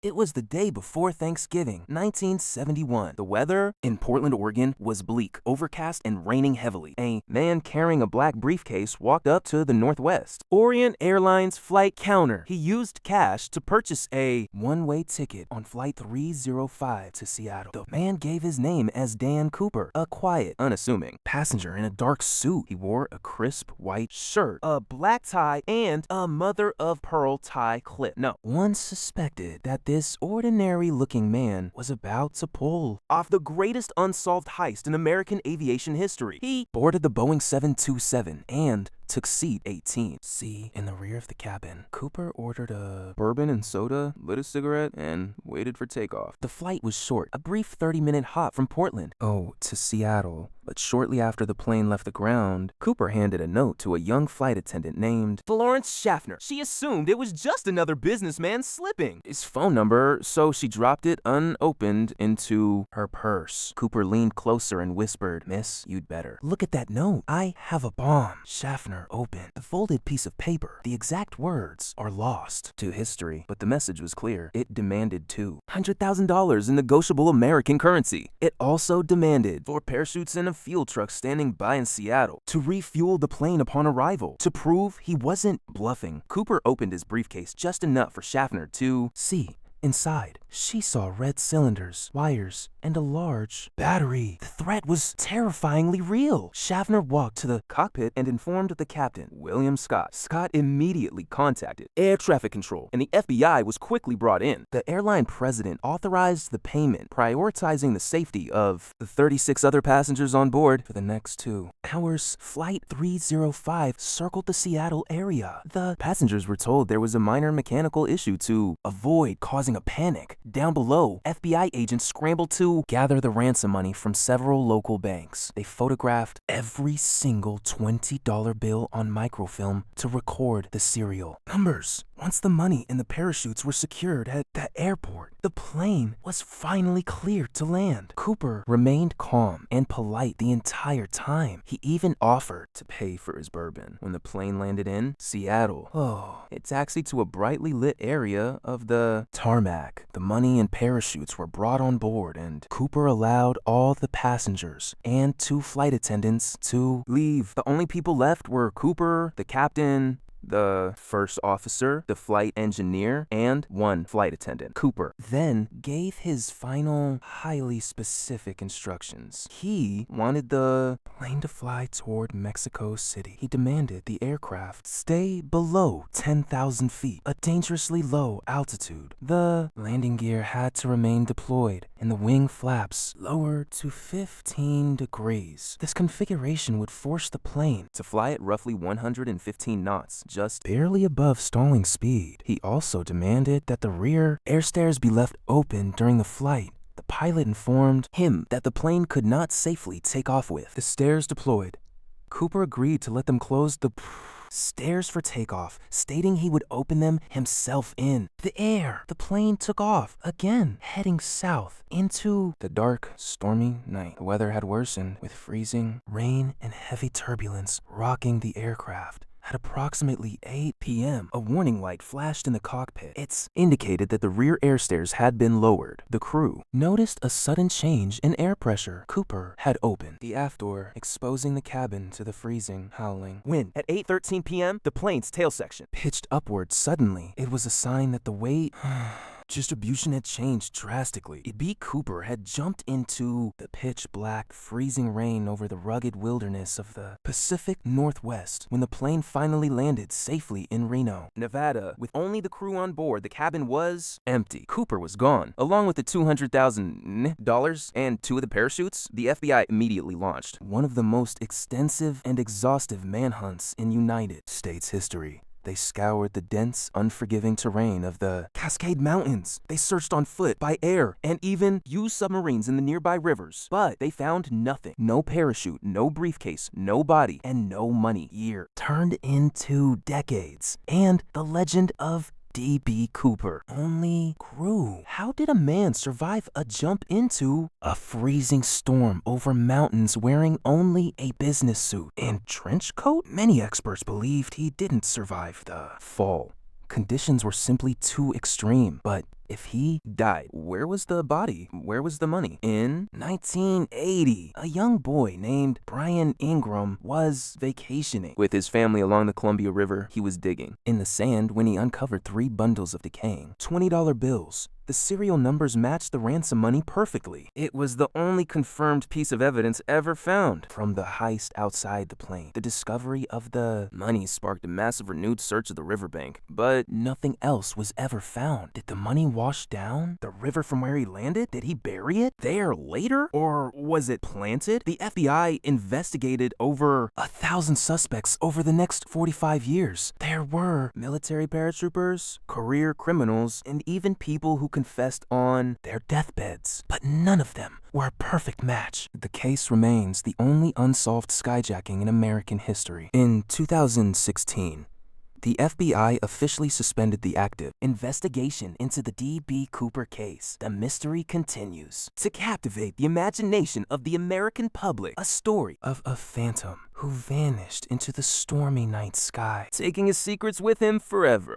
It was the day before Thanksgiving, 1971. The weather in Portland, Oregon was bleak, overcast, and raining heavily. A man carrying a black briefcase walked up to the Northwest Orient Airlines flight counter. He used cash to purchase a one-way ticket on Flight 305 to Seattle. The man gave his name as Dan Cooper, a quiet, unassuming passenger in a dark suit. He wore a crisp white shirt, a black tie, and a mother-of-pearl tie clip. No one suspected that this ordinary-looking man was about to pull off the greatest unsolved heist in American aviation history. He boarded the Boeing 727 and took seat 18. See, in the rear of the cabin, Cooper ordered a bourbon and soda, lit a cigarette, and waited for takeoff. The flight was short, a brief 30-minute hop from Portland, to Seattle. But shortly after the plane left the ground, Cooper handed a note to a young flight attendant named Florence Schaffner. She assumed it was just another businessman slipping his phone number, so she dropped it unopened into her purse. Cooper leaned closer and whispered, "Miss, you'd better look at that note. I have a bomb." Schaffner opened the folded piece of paper. The exact words are lost to history, but the message was clear. It demanded $200,000 in negotiable American currency. It also demanded 4 parachutes and a fuel truck standing by in Seattle to refuel the plane upon arrival. To prove he wasn't bluffing, Cooper opened his briefcase just enough for Schaffner to see. Inside, she saw red cylinders, wires, and a large battery. The threat was terrifyingly real. Schaffner walked to the cockpit and informed the captain, William Scott. Scott immediately contacted air traffic control, and the FBI was quickly brought in. The airline president authorized the payment, prioritizing the safety of the 36 other passengers on board. For the next 2 hours, Flight 305 circled the Seattle area. The passengers were told there was a minor mechanical issue to avoid causing a panic. Down below, FBI agents scrambled to gather the ransom money from several local banks. They photographed every single $20 bill on microfilm to record the serial numbers. Once the money and the parachutes were secured at the airport, the plane was finally cleared to land. Cooper remained calm and polite the entire time. He even offered to pay for his bourbon. When the plane landed in Seattle, it taxied to a brightly lit area of the tarmac. The money and parachutes were brought on board, and Cooper allowed all the passengers and 2 flight attendants to leave. The only people left were Cooper, the captain, the first officer, the flight engineer, and 1 flight attendant. Cooper then gave his final, highly specific instructions. He wanted the plane to fly toward Mexico City. He demanded the aircraft stay below 10,000 feet, a dangerously low altitude. The landing gear had to remain deployed, and the wing flaps lowered to 15 degrees. This configuration would force the plane to fly at roughly 115 knots, just barely above stalling speed. He also demanded that the rear air stairs be left open during the flight. The pilot informed him that the plane could not safely take off with the stairs deployed. Cooper agreed to let them close the stairs for takeoff, stating he would open them himself in the air. The plane took off, again heading south into the dark, stormy night. The weather had worsened, with freezing rain and heavy turbulence rocking the aircraft. At approximately 8 p.m., a warning light flashed in the cockpit. It indicated that the rear air stairs had been lowered. The crew noticed a sudden change in air pressure. Cooper had opened the aft door, exposing the cabin to the freezing, howling wind. At 8:13 p.m., the plane's tail section pitched upward suddenly. It was a sign that the weight distribution had changed drastically. B. Cooper had jumped into the pitch-black, freezing rain over the rugged wilderness of the Pacific Northwest. When the plane finally landed safely in Reno, Nevada, with only the crew on board, the cabin was empty. Cooper was gone. Along with the $200,000 and 2 of the parachutes, the FBI immediately launched one of the most extensive and exhaustive manhunts in United States history. They scoured the dense, unforgiving terrain of the Cascade Mountains. They searched on foot, by air, and even used submarines in the nearby rivers. But they found nothing. No parachute, no briefcase, no body, and no money. Year turned into decades. And the legend of D.B. Cooper only grew. How did a man survive a jump into a freezing storm over mountains wearing only a business suit and trench coat? Many experts believed he didn't survive the fall. Conditions were simply too extreme, but If he died, where was the body? Where was the money? In 1980, a young boy named Brian Ingram was vacationing with his family along the Columbia River. He was digging in the sand when he uncovered 3 bundles of decaying $20 bills. The serial numbers matched the ransom money perfectly. It was the only confirmed piece of evidence ever found from the heist outside the plane. The discovery of the money sparked a massive renewed search of the riverbank, but nothing else was ever found. Did the money wash down the river from where he landed? Did he bury it there later? Or was it planted? The FBI investigated over 1,000 suspects over the next 45 years. There were military paratroopers, career criminals, and even people who confessed on their deathbeds, but none of them were a perfect match. The case remains the only unsolved skyjacking in American history. In 2016, the FBI officially suspended the active investigation into the D.B. Cooper case. The mystery continues. To captivate the imagination of the American public, a story of a phantom who vanished into the stormy night sky, taking his secrets with him forever.